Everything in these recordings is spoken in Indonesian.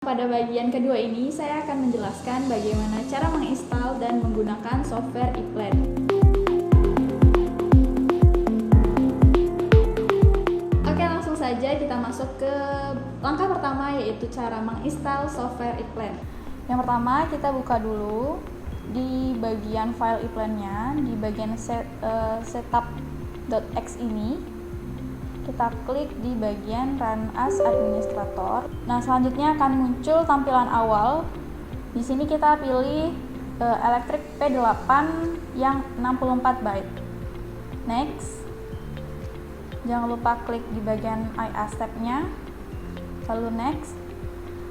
Pada bagian kedua ini, saya akan menjelaskan bagaimana cara menginstal dan menggunakan software ePlan. Oke, langsung saja kita masuk ke langkah pertama, yaitu cara menginstal software ePlan. Yang pertama, kita buka dulu di bagian file ePlan-nya, di bagian setup.x ini. Kita klik di bagian Run as Administrator. Nah, selanjutnya akan muncul tampilan awal. Di sini kita pilih Electric P8 yang 64 byte. Next. Jangan lupa klik di bagian I Accept-nya. Lalu next.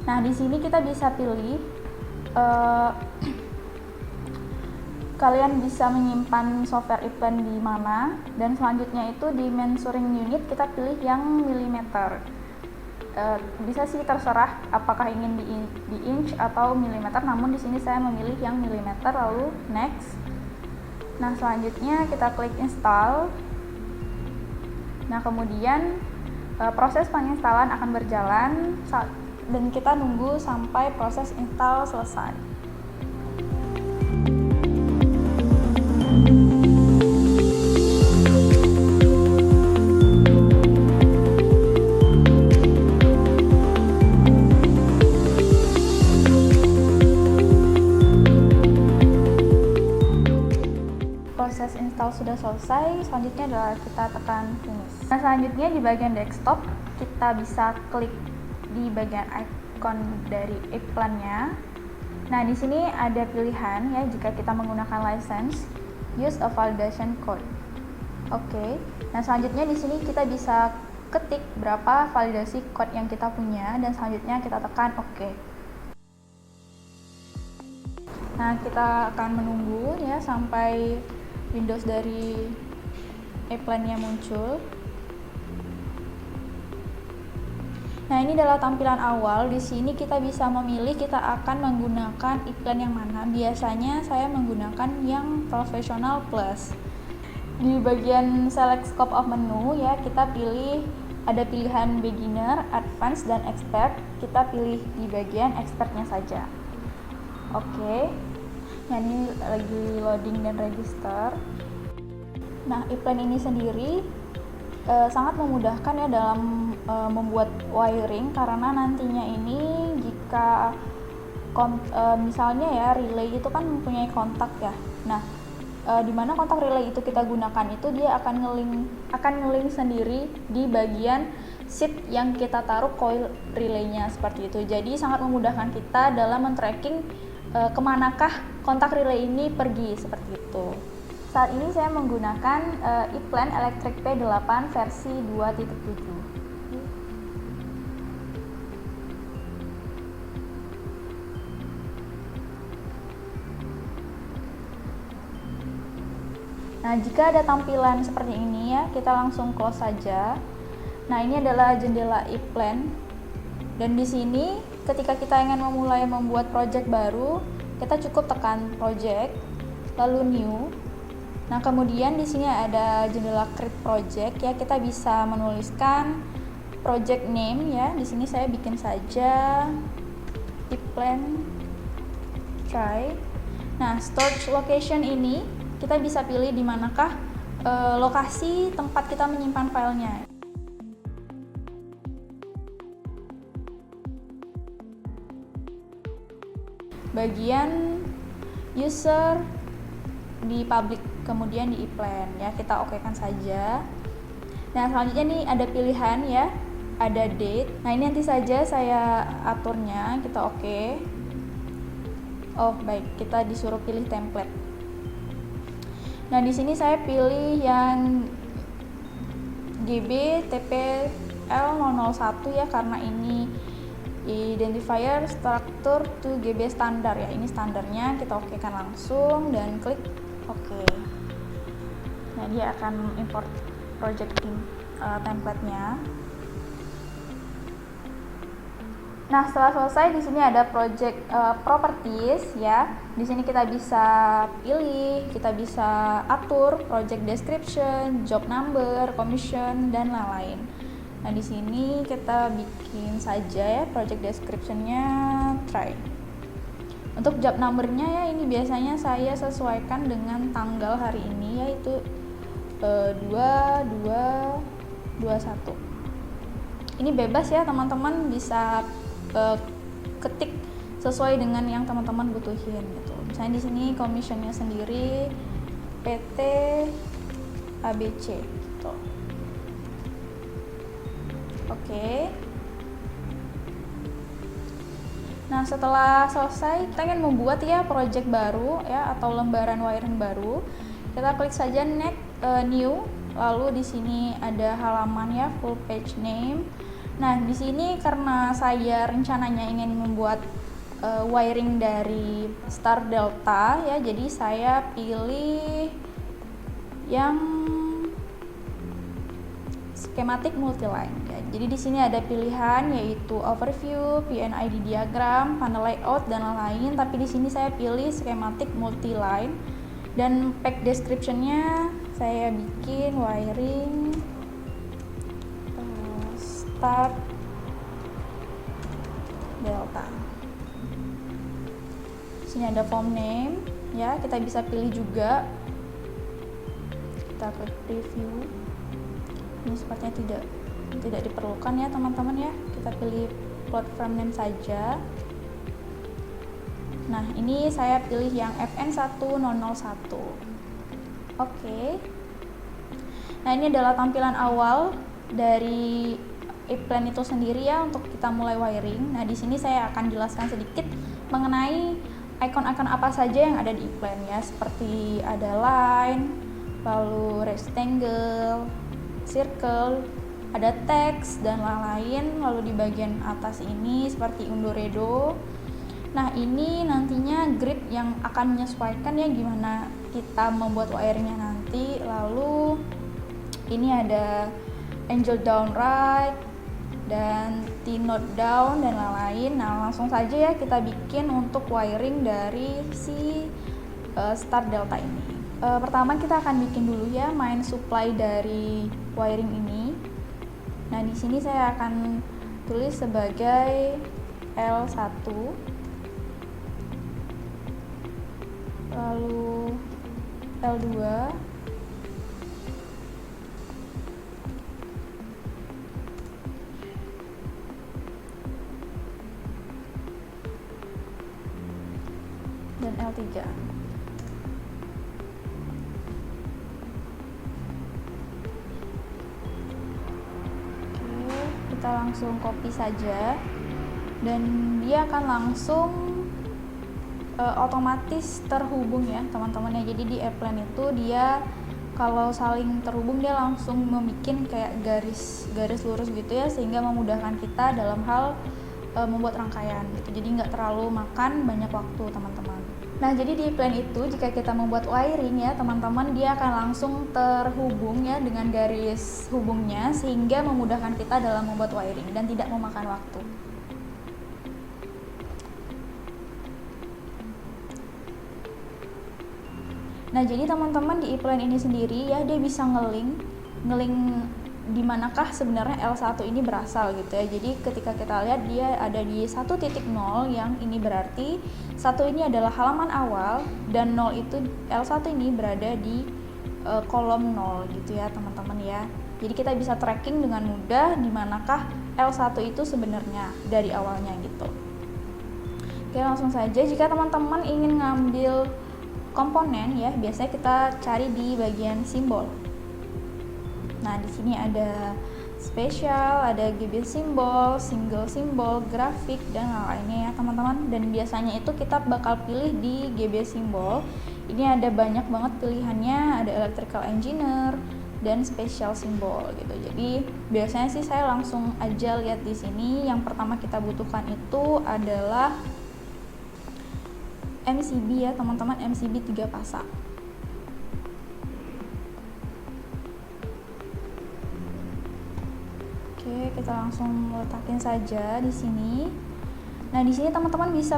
Nah, di sini kita bisa pilih kalian bisa menyimpan software ePlan di mana, dan selanjutnya itu di measuring unit kita pilih yang milimeter. Bisa sih terserah apakah ingin di inch atau milimeter, namun di sini saya memilih yang milimeter. Lalu next. Nah, selanjutnya kita klik install. Nah, kemudian proses penginstalan akan berjalan dan kita nunggu sampai proses install selesai. Proses install sudah selesai, selanjutnya adalah kita tekan finish. Nah, selanjutnya di bagian desktop kita bisa klik di bagian icon dari ePlan-nya. Nah, di sini ada pilihan ya, jika kita menggunakan license, use a validation code. Oke. Nah, selanjutnya di sini kita bisa ketik berapa validasi code yang kita punya, dan selanjutnya kita tekan oke. Nah, kita akan menunggu ya sampai Windows dari ePlan-nya muncul. Nah, ini adalah tampilan awal. Di sini kita bisa memilih kita akan menggunakan ePlan yang mana. Biasanya saya menggunakan yang Professional Plus. Di bagian Select Scope of Menu ya, kita pilih ada pilihan Beginner, Advanced, dan Expert. Kita pilih di bagian Expertnya saja. Oke. Nah, ini lagi loading dan register. Nah, ePlan ini sendiri sangat memudahkan ya dalam membuat wiring, karena nantinya ini jika misalnya ya relay itu kan mempunyai kontak ya. Nah, di mana kontak relay itu kita gunakan itu dia akan ngeling sendiri di bagian sheet yang kita taruh coil relaynya seperti itu. Jadi sangat memudahkan kita dalam men-tracking kemanakah kontak relay ini pergi seperti itu. Saat ini saya menggunakan ePlan Electric P8 versi 2.7. Nah, jika ada tampilan seperti ini ya, kita langsung close saja. Nah, ini adalah jendela ePlan. Dan di sini ketika kita ingin memulai membuat project baru, kita cukup tekan project, lalu new. Nah, kemudian di sini ada jendela create project ya, kita bisa menuliskan project name ya. Di sini saya bikin saja ePlan try. Nah, storage location ini kita bisa pilih di manakah lokasi tempat kita menyimpan filenya. Bagian user di public, kemudian di ePlan ya, kita okekan saja. Nah, selanjutnya nih ada pilihan ya, ada date. Nah, ini nanti saja saya aturnya, kita oke. Oh baik, kita disuruh pilih template. Nah, di sini saya pilih yang GB TPL001 ya, karena ini identifier structure to GB standar ya, ini standarnya. Kita okekan langsung dan klik oke. Nah, dia akan import project template-nya. Nah, setelah selesai di sini ada project properties ya. Di sini kita bisa pilih, kita bisa atur project description, job number, commission, dan lain-lain. Nah, di sini kita bikin saja ya project description-nya try. Untuk job number-nya ya ini biasanya saya sesuaikan dengan tanggal hari ini, yaitu 2221. Ini bebas ya teman-teman, bisa ketik sesuai dengan yang teman-teman butuhin gitu. Misalnya di sini commission-nya sendiri PT ABC gitu. Oke. Nah, setelah selesai kita ingin membuat ya project baru ya atau lembaran wiring baru. Kita klik saja next, new, lalu di sini ada halaman ya full page name. Nah, di sini karena saya rencananya ingin membuat wiring dari Star Delta ya, jadi saya pilih yang schematic multiline ya. Jadi di sini ada pilihan yaitu overview, PNID diagram, panel layout dan lain-lain, tapi di sini saya pilih schematic multiline dan pack description-nya saya bikin wiring Star Delta. Di sini ada form name ya, kita bisa pilih juga. Kita klik preview. Ini sepertinya tidak diperlukan ya teman-teman ya, kita pilih plot frame name saja. Nah, ini saya pilih yang FN1001. Oke. Nah, ini adalah tampilan awal dari e-plan itu sendiri ya untuk kita mulai wiring. Nah, di sini saya akan jelaskan sedikit mengenai icon-icon apa saja yang ada di e-plan ya, seperti ada line, lalu rectangle, circle, ada teks dan lain-lain. Lalu di bagian atas ini seperti Undoredo. Nah, ini nantinya grid yang akan menyesuaikan ya gimana kita membuat wiringnya nanti. Lalu ini ada angel down right dan T-node down dan lain-lain. Nah, langsung saja ya kita bikin untuk wiring dari si Star Delta ini. Pertama kita akan bikin dulu ya main supply dari wiring ini. Nah, di sini saya akan tulis sebagai L1, lalu L2, dan L3. Kita langsung copy saja dan dia akan langsung otomatis terhubung ya teman-teman ya. Jadi di e-plan itu dia kalau saling terhubung dia langsung membuat kayak garis lurus gitu ya, sehingga memudahkan kita dalam hal membuat rangkaian gitu. Jadi nggak terlalu makan banyak waktu teman-teman. Nah, jadi di plan itu jika kita membuat wiring ya teman-teman, dia akan langsung terhubung ya dengan garis hubungnya, sehingga memudahkan kita dalam membuat wiring dan tidak memakan waktu. Nah, jadi teman-teman di e-plan ini sendiri ya dia bisa ngelink di manakah sebenarnya L1 ini berasal gitu ya. Jadi ketika kita lihat dia ada di 1.0, yang ini berarti 1 ini adalah halaman awal dan 0 itu L1 ini berada di kolom 0 gitu ya teman-teman ya. Jadi kita bisa tracking dengan mudah di manakah L1 itu sebenarnya dari awalnya gitu. Oke, langsung saja jika teman-teman ingin ngambil komponen ya, biasanya kita cari di bagian simbol. Nah, di sini ada spesial, ada GB simbol, single simbol, grafik dan lainnya ya teman-teman. Dan biasanya itu kita bakal pilih di GB simbol. Ini ada banyak banget pilihannya, ada electrical engineer dan special simbol gitu. Jadi biasanya sih saya langsung aja lihat di sini. Yang pertama kita butuhkan itu adalah MCB ya teman-teman, MCB 3 pasang. Oke, kita langsung letakin saja di sini. Nah, di sini teman-teman bisa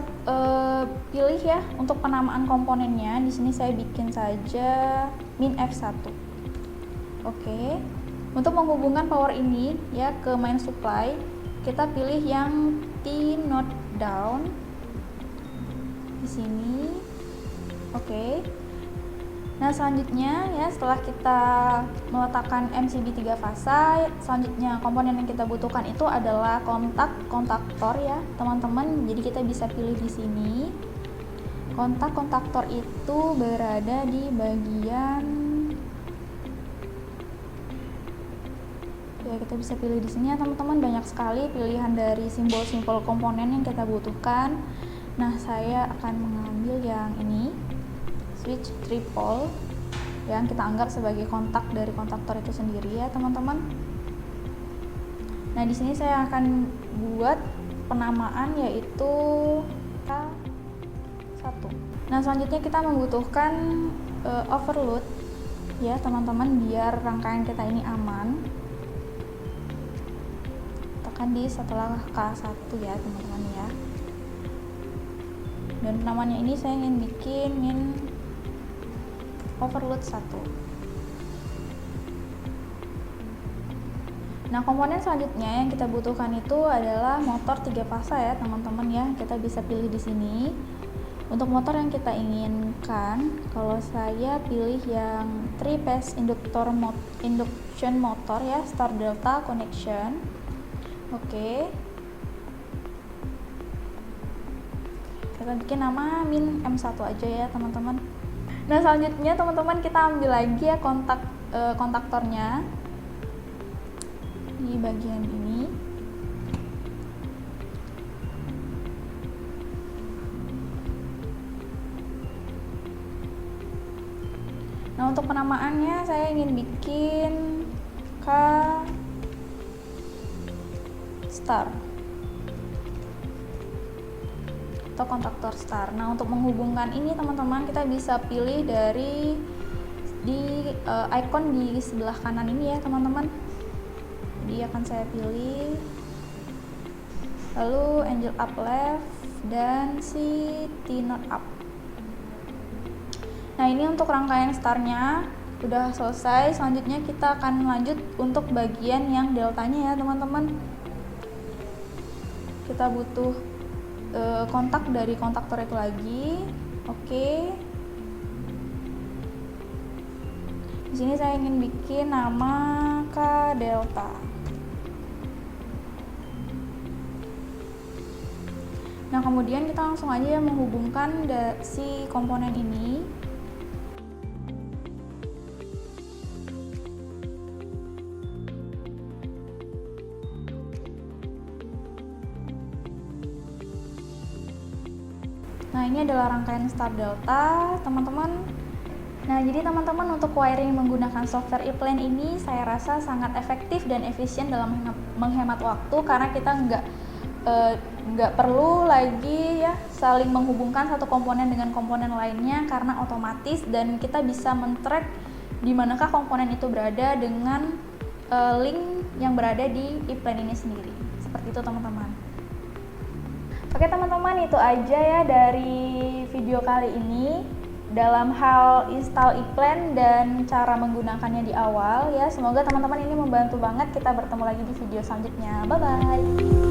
pilih ya untuk penamaan komponennya. Di sini saya bikin saja min F1. Oke. Untuk menghubungkan power ini ya ke main supply, kita pilih yang T node down di sini. Oke. Nah, selanjutnya ya setelah kita meletakkan MCB 3 fasa, selanjutnya komponen yang kita butuhkan itu adalah kontaktor ya, teman-teman. Jadi kita bisa pilih di sini. Kontaktor itu berada di bagian ya, kita bisa pilih di sini ya, teman-teman. Banyak sekali pilihan dari simbol-simbol komponen yang kita butuhkan. Nah, saya akan mengambil yang ini. Switch triple yang kita anggap sebagai kontak dari kontaktor itu sendiri ya, teman-teman. Nah, di sini saya akan buat penamaan yaitu K1. Nah, selanjutnya kita membutuhkan overload ya, teman-teman, biar rangkaian kita ini aman. Tekan di setelah K1 ya, teman-teman ya. Dan namanya ini saya ingin bikinin overload 1. Nah, komponen selanjutnya yang kita butuhkan itu adalah motor 3 fasa ya, teman-teman ya. Kita bisa pilih di sini. Untuk motor yang kita inginkan, kalau saya pilih yang 3 phase induction motor ya, star delta connection. Oke. Kita bikin nama min M1 aja ya, teman-teman. Nah, selanjutnya teman-teman kita ambil lagi ya kontaktornya di bagian ini. Nah, untuk penamaannya saya ingin bikin K star atau kontaktor star. Nah, untuk menghubungkan ini teman-teman kita bisa pilih dari icon di sebelah kanan ini ya, teman-teman. Jadi akan saya pilih, lalu angel up left dan si T node up. Nah, ini untuk rangkaian starnya udah selesai. Selanjutnya kita akan lanjut untuk bagian yang deltanya ya, teman-teman. Kita butuh kontak dari kontaktor itu lagi. Oke. Di sini saya ingin bikin nama K delta. Nah, kemudian kita langsung aja menghubungkan si komponen ini. Nah, ini adalah rangkaian star delta, teman-teman. Nah, jadi teman-teman untuk wiring menggunakan software E-Plan ini saya rasa sangat efektif dan efisien dalam menghemat waktu, karena kita nggak perlu lagi ya saling menghubungkan satu komponen dengan komponen lainnya, karena otomatis, dan kita bisa men-track di manakah komponen itu berada dengan link yang berada di E-Plan ini sendiri. Seperti itu, teman-teman. Oke, teman-teman, itu aja ya dari video kali ini dalam hal install E-Plan dan cara menggunakannya di awal ya. Semoga teman-teman ini membantu banget. Kita bertemu lagi di video selanjutnya. Bye bye.